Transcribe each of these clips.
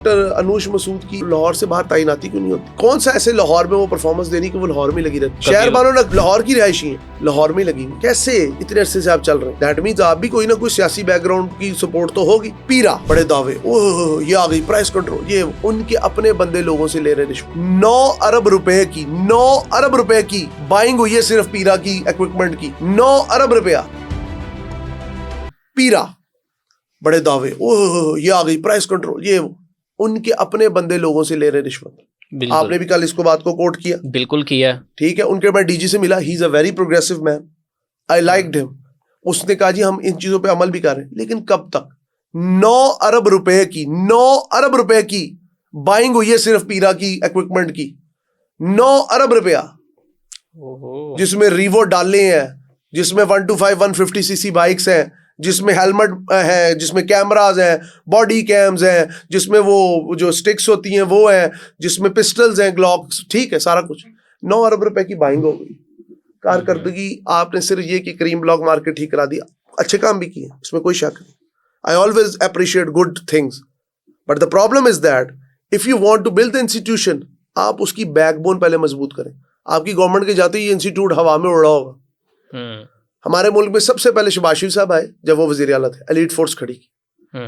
انوش مسعود کی لاہور سے باہر تعیناتی کیوں نہیں ہوتی؟ کون سا ایسے لاہور میں وہ پرفارمنس دینی کہ وہ لاہور میں لگی رہتی؟ شہر والوں نے لاہور کی رہائشی ہیں، لاہور میں لگی ہوئی، کیسے اتنے عرصے سے آپ چل رہے ہیں؟ دیٹ مینز آپ بھی کوئی نہ کوئی سیاسی بیک گراؤنڈ کی سپورٹ تو ہوگی۔ پیرا بڑے دعوے، اوہ یہ آ گئی پرائس کنٹرول، یہ ان کے اپنے بندے لوگوں سے لے رہے رشوت۔ 9 ارب روپے کی بائنگ ہوئی ہے صرف پیرا کی ایکوپمنٹ کی، 9 ارب روپیہ۔ پیرا بڑے دعوے، اوہ یہ آ گئی پرائس کنٹرول، یہ ان کے اپنے بندے لوگوں سے لے رہے رشوت۔ آپ نے بھی کل اس کو بات کو کوٹ کیا، بالکل کیا، ٹھیک ہے۔ ان کے میں ڈی جی سے ملا، he is a very progressive man, I liked him. اس نے کہا جی ہم ان چیزوں پہ عمل بھی کر رہے ہیں، لیکن کب تک؟ 9 ارب روپے کی بائنگ ہوئی ہے صرف پیرا کی ایکوپمنٹ کی، 9 ارب روپیہ، جس میں ریوو ڈالے ہیں، جس میں 125 150 cc بائکس ہیں، جس میں ہیلمٹ ہے، جس میں کیمراز ہیں، باڈی کیمز ہیں، جس میں وہ جو سٹکس ہوتی ہیں وہ ہیں، جس میں پسٹلز ہیں، گلاکس، ٹھیک ہے، سارا کچھ۔ 9 ارب روپے کی بائنگ ہو گئی۔ کارکردگی آپ نے صرف یہ کہ کریم بلاک مارکیٹ ٹھیک کرا دیا، اچھے کام بھی کیے، اس میں کوئی شک نہیں۔ I always appreciate good things, but the problem is that if you want to build the institution, آپ اس کی بیک بون پہلے مضبوط کریں۔ آپ کی گورنمنٹ کے جاتے ہی یہ انسٹیٹیوٹ ہوا میں اڑا ہوگا۔ ہمارے ملک میں سب سے پہلے شہباز شریف صاحب آئے جب وہ وزیر اعلیٰ تھے، ایلیٹ فورس کھڑی کی،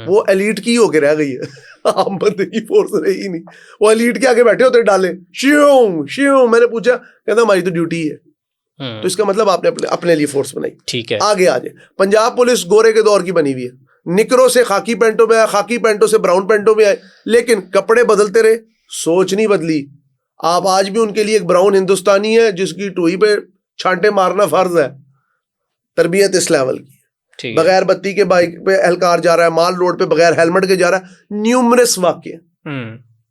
وہ ایلیٹ کی ہو کے رہ گئی ہے، عام بندے کی فورس رہی نہیں۔ وہ ایلیٹ کے آگے بیٹھے ہوتے ڈالے، شیوں میں نے پوچھا، کہتا ہماری تو ڈیوٹی ہے۔ تو اس کا مطلب آپ نے اپنے لیے فورس بنائی، ٹھیک ہے، آگے آ جائے۔ پنجاب پولیس گورے کے دور کی بنی ہوئی ہے، نکروں سے خاکی پینٹوں میں آئے، خاکی پینٹوں سے براؤن پینٹوں میں آئے، لیکن کپڑے بدلتے رہے، سوچ نہیں بدلی۔ آپ آج بھی ان کے لیے ایک براؤن ہندوستانی ہے جس کی ٹوئی پہ چھانٹے مارنا فرض ہے۔ تربیت اس لیول کی، بغیر بتی کے بائک پہ اہلکار جا رہا ہے، مال روڈ پہ بغیر ہیلمٹ کے جا رہا ہے، نیومرس واقع۔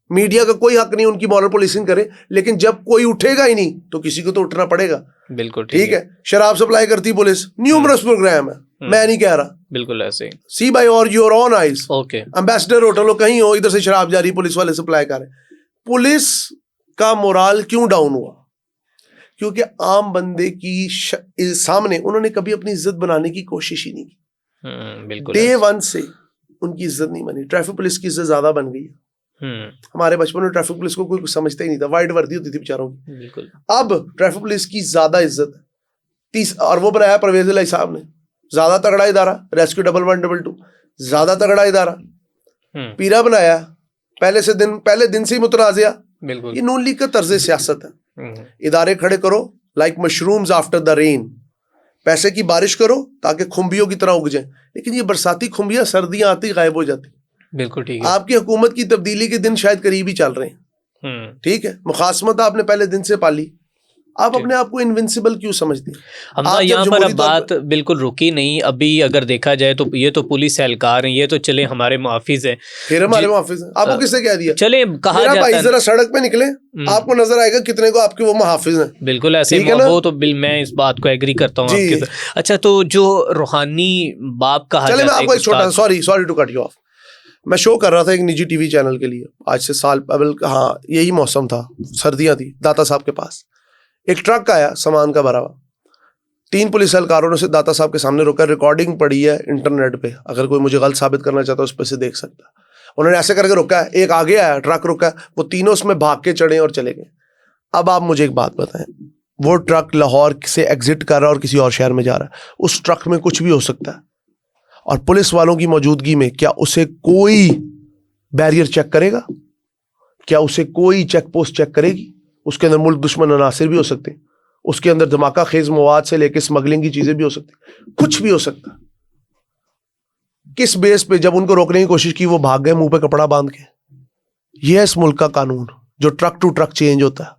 میڈیا کا کوئی حق نہیں ان کی مورل پولیسنگ کرے، لیکن جب کوئی اٹھے گا ہی نہیں تو کسی کو تو اٹھنا پڑے گا۔ بالکل ٹھیک ہے۔ شراب سپلائی کرتی پولیس، نیومرس پروگرام ہے، میں نہیں کہہ رہا، بالکل ایسے سی بائی اور your own eyes. Ambassador hotel ہو، کہیں ہو، ادھر سے شراب جاری، پولیس والے سپلائی کر رہے۔ پولیس کا مورال کیوں ڈاؤن ہوا؟ کیونکہ عام بندے کی سامنے انہوں نے کبھی اپنی عزت بنانے کی کوشش ہی نہیں کی۔ بالکل ڈے ون سے ان کی عزت نہیں بنی۔ ٹریفک پولیس کی عزت زیادہ بن گئی ہے۔ ہمارے بچپن میں ٹریفک پولیس کو کوئی سمجھتا ہی نہیں تھا، وائٹ وردی ہوتی تھی بیچاروں کی۔ بالکل اب ٹریفک پولیس کی زیادہ عزت ہے، اور وہ بنایا پرویز الہی صاحب نے، زیادہ تگڑا ادارہ۔ ریسکیو 1122 زیادہ تگڑا ادارہ۔ پیرا بنایا، پہلے دن سے ہی متنازعہ۔ بالکل یہ نون لیگ کا طرز سیاست ہے۔ ادارے کھڑے کرو لائک مشرومز آفٹر دا رین، پیسے کی بارش کرو تاکہ کھمبیوں کی طرح اگ جائیں، لیکن یہ برساتی کھمبیاں سردیاں آتی غائب ہو جاتی۔ بالکل ٹھیک ہے۔ آپ کی حکومت کی تبدیلی کے دن شاید قریب ہی چل رہے ہیں، ٹھیک ہے۔ مخاصمت آپ نے پہلے دن سے پالی، آپ اپنے آپ کو انوینسیبل کیوں سمجھتے ہیں؟ حمزہ یہاں پر اب بات بالکل رکی نہیں۔ ابھی اگر دیکھا جائے تو یہ تو پولیس اہلکار ہیں، یہ تو چلے ہمارے محافظ ہیں، پھر ہمارے محافظ ہیں۔ آپ کو کس نے کہہ دیا؟ چلے کہا جاتا ہے ذرا سڑک پہ نکلے، آپ کو نظر آئے گا کتنے کو آپ کے وہ محافظ ہیں۔ بالکل ایسے وہ تو میں اس بات کو ایگری کرتا ہوں آپ کے ساتھ۔ اچھا، تو جو روحانی باپ کہا جاتا ہے، چلے میں آپ کو ایک چھوٹا، sorry to cut you off, میں شو کر رہا تھا ایک نجی ٹی وی چینل کے لیے، آج سے سال قبل، ہاں یہی موسم تھا، سردیاں تھی، داتا صاحب کے پاس ایک ٹرک آیا سامان کا بھرا ہوا، 3 پولیس اہلکاروں نے اسے داتا صاحب کے سامنے روکا، ریکارڈنگ پڑی ہے انٹرنیٹ پہ، اگر کوئی مجھے غلط ثابت کرنا چاہتا ہے اس پہ سے دیکھ سکتا ہے۔ انہوں نے ایسے کر کے روکا ہے، ایک آگے آیا، ٹرک روکا ہے، وہ تینوں اس میں بھاگ کے چڑھے اور چلے گئے۔ اب آپ مجھے ایک بات بتائیں، وہ ٹرک لاہور سے ایگزٹ کر رہا ہے اور کسی اور شہر میں جا رہا ہے، اس ٹرک میں کچھ بھی ہو سکتا ہے، اور پولیس والوں کی موجودگی میں کیا اسے کوئی بیریئر چیک کرے گا؟ کیا اسے کوئی چیک پوسٹ چیک کرے گی؟ اس کے اندر ملک دشمن عناصر بھی ہو سکتے ہیں، اس کے اندر دھماکہ خیز مواد سے لے کے اسمگلنگ کی چیزیں بھی ہو سکتی، کچھ بھی ہو سکتا۔ کس بیس پہ جب ان کو روکنے کی کوشش کی وہ بھاگ گئے منہ پہ کپڑا باندھ کے؟ یہ ہے اس ملک کا قانون، جو ٹرک ٹو ٹرک چینج ہوتا ہے،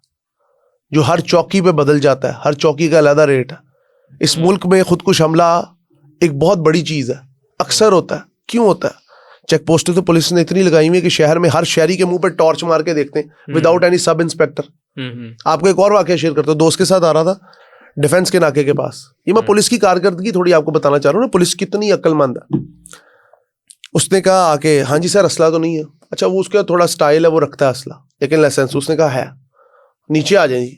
جو ہر چوکی پہ بدل جاتا ہے، ہر چوکی کا علیحدہ ریٹ ہے۔ اس ملک میں خودکش حملہ ایک بہت بڑی چیز ہے، اکثر ہوتا ہے۔ کیوں ہوتا ہے؟ چیک پوسٹیں تو پولیس نے اتنی لگائی ہوئی ہے کہ شہر میں ہر شہری کے منہ پہ ٹارچ مار کے دیکھتے ہیں وداؤٹ اینی سب انسپیکٹر۔ آپ کو ایک اور واقعہ شیئر کرتا ہوں، دوست کے ساتھ آ رہا تھا ڈیفینس کے ناکے کے پاس، یہ میں پولیس کی کارکردگی تھوڑی آپ کو بتانا چاہ رہا ہوں نا، پولیس کتنی عقل مند ہے۔ اس نے کہا آ کے، ہاں جی سر اسلحہ تو نہیں ہے۔ اچھا، وہ اس کا تھوڑا سٹائل ہے، وہ رکھتا ہے اسلحہ لیکن لائسنس، اس نے کہا ہے، نیچے آ جائیں جی۔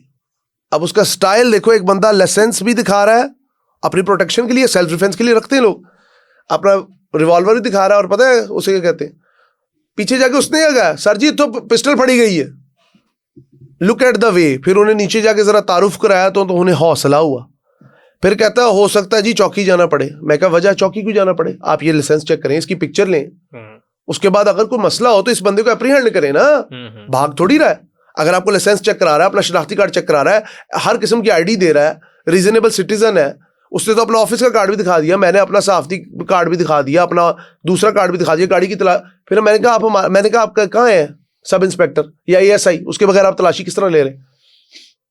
اب اس کا سٹائل دیکھو، ایک بندہ لائسنس بھی دکھا رہا ہے اپنی پروٹیکشن کے لیے، سیلف ڈیفینس کے لیے رکھتے ہیں لوگ، اپنا ریوالور بھی دکھا رہا ہے، اور پتہ ہے اسے کیا کہتے ہیں، پیچھے جا کے اس نے کیا کہا, سر جی تو پسٹل پھڑی گئی ہے, لک ایٹ دا وے. پھر انہیں نیچے جا کے ذرا تعارف کرایا تو انہیں حوصلہ ہوا. پھر کہتا ہے ہو سکتا ہے جی چوکی جانا پڑے. میں کہا وجہ چوکی کیوں جانا پڑے, آپ یہ لائسنس چیک کریں, اس کی پکچر لیں, اس کے بعد اگر کوئی مسئلہ ہو تو اس بندے کو اپریہینڈ کریں نا, بھاگ تھوڑی رہا ہے. اگر آپ کو لائسنس چیک کرا رہا ہے, اپنا شناختی کارڈ چیک کرا رہا ہے, ہر قسم کی آئی ڈی دے رہا ہے, ریزنیبل سٹیزن ہے, اس نے تو اپنا آفس کا کارڈ بھی دکھا دیا, میں نے اپنا صحافتی کارڈ بھی دکھا دیا, اپنا دوسرا کارڈ بھی دکھا دیا, گاڑی کی پھر میں نے کہا آپ کہاں ہیں سب انسپیکٹر یا ASI, اس کے بغیر آپ تلاشی کس طرح لے رہے.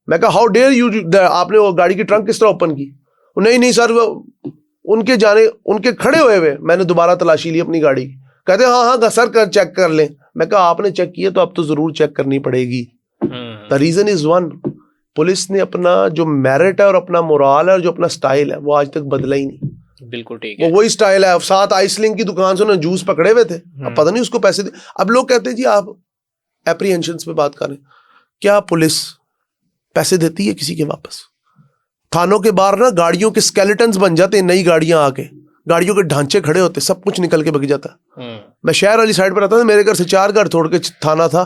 میں کہا ہاؤ ڈیئر یو, آپ نے وہ گاڑی کی ٹرنک کس طرح اوپن کی. نہیں سر, ان کے کھڑے ہوئے میں نے دوبارہ تلاشی لی اپنی گاڑی کی. کہتے ہاں سر چیک کر لیں. میں کہا آپ نے چیک کیا تو اب تو ضرور چیک کرنی پڑے گی. The reason is one, police نے اپنا جو میرٹ ہے اور اپنا مورال ہے اور جو اپنا سٹائل ہے وہ آج تک بدلا ہی نہیں. بالکل ٹھیک ہے, وہی سٹائل ہے. ساتھ آئس لنک کی دکان سے انہوں نے جوس پکڑے ہوئے تھے, اب پتہ نہیں اس کو پیسے دے. اب لوگ کہتے ہیں جی آپ اپریہنشنز پہ بات کریں, کیا پولیس پیسے دیتی ہے کسی کے واپس؟ تھانوں کے باہر نا گاڑیوں کے اسکیلیٹنز بن جاتے ہیں, نئی گاڑیاں آ کے, گاڑیوں کے ڈھانچے کھڑے ہوتے, سب کچھ نکل کے بک جاتا ہے. میں شہر والی سائڈ پر رہتا تھا, میرے گھر سے 4 گھر چھوڑ کے تھانہ تھا.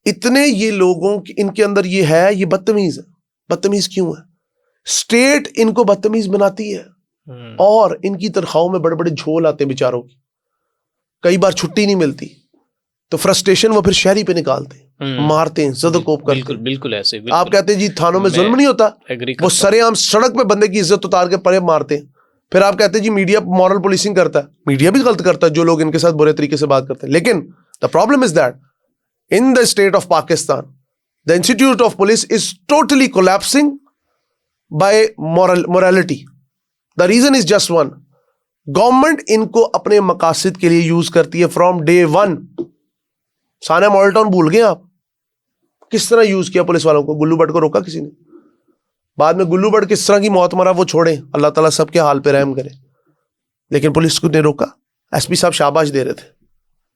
اتنے یہ لوگوں ان کے اندر یہ ہے, یہ بدتمیز ہے. بدتمیز کیوں ہے؟ اسٹیٹ ان کو بدتمیز بناتی ہے, اور ان کی تنخواہوں میں بڑے بڑے جھول آتے ہیں بیچاروں کی, کئی بار چھٹی نہیں ملتی تو فرسٹریشن وہ پھر شہری پہ نکالتے ہیں, مارتے ہیں, زد و کوب کرتے ہیں. بالکل ایسے. آپ کہتے ہیں جی تھانوں میں ظلم نہیں ہوتا, وہ سرے عام سڑک پہ بندے کی عزت اتار کے پرے مارتے ہیں. پھر آپ کہتے ہیں جی میڈیا مورل پولیسنگ کرتا ہے. میڈیا بھی غلط کرتا ہے, جو لوگ ان کے ساتھ برے طریقے سے بات کرتے ہیں. لیکن the problem is that in the state of Pakistan the institute of police is totally collapsing by morality. The reason is just one, government ان کو اپنے مقاصد کے لیے یوز کرتی ہے from day one. Sania model town بھول گئے آپ کس طرح یوز کیا پولیس والوں کو؟ گلو بٹ کو روکا کسی نے؟ بعد میں گلو بٹ کس طرح کی موت مرا وہ چھوڑیں, اللہ تعالیٰ سب کے حال پہ رحم کرے, لیکن پولیس کو نے روکا. ایس پی صاحب شاباش دے رہے تھے,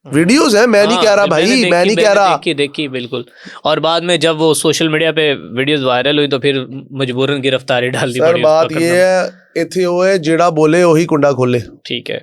ویڈیوز ہیں, میں نہیں کہہ رہا بھائی, میں نہیں کہہ رہا. دیکھی بالکل. اور بعد میں جب وہ سوشل میڈیا پہ ویڈیوز وائرل ہوئی تو پھر مجبوراً گرفتاری ڈال دی. سر بات یہ ہے ایتھے ہوئے جیڑا بولے وہی کنڈا کھولے. ٹھیک ہے.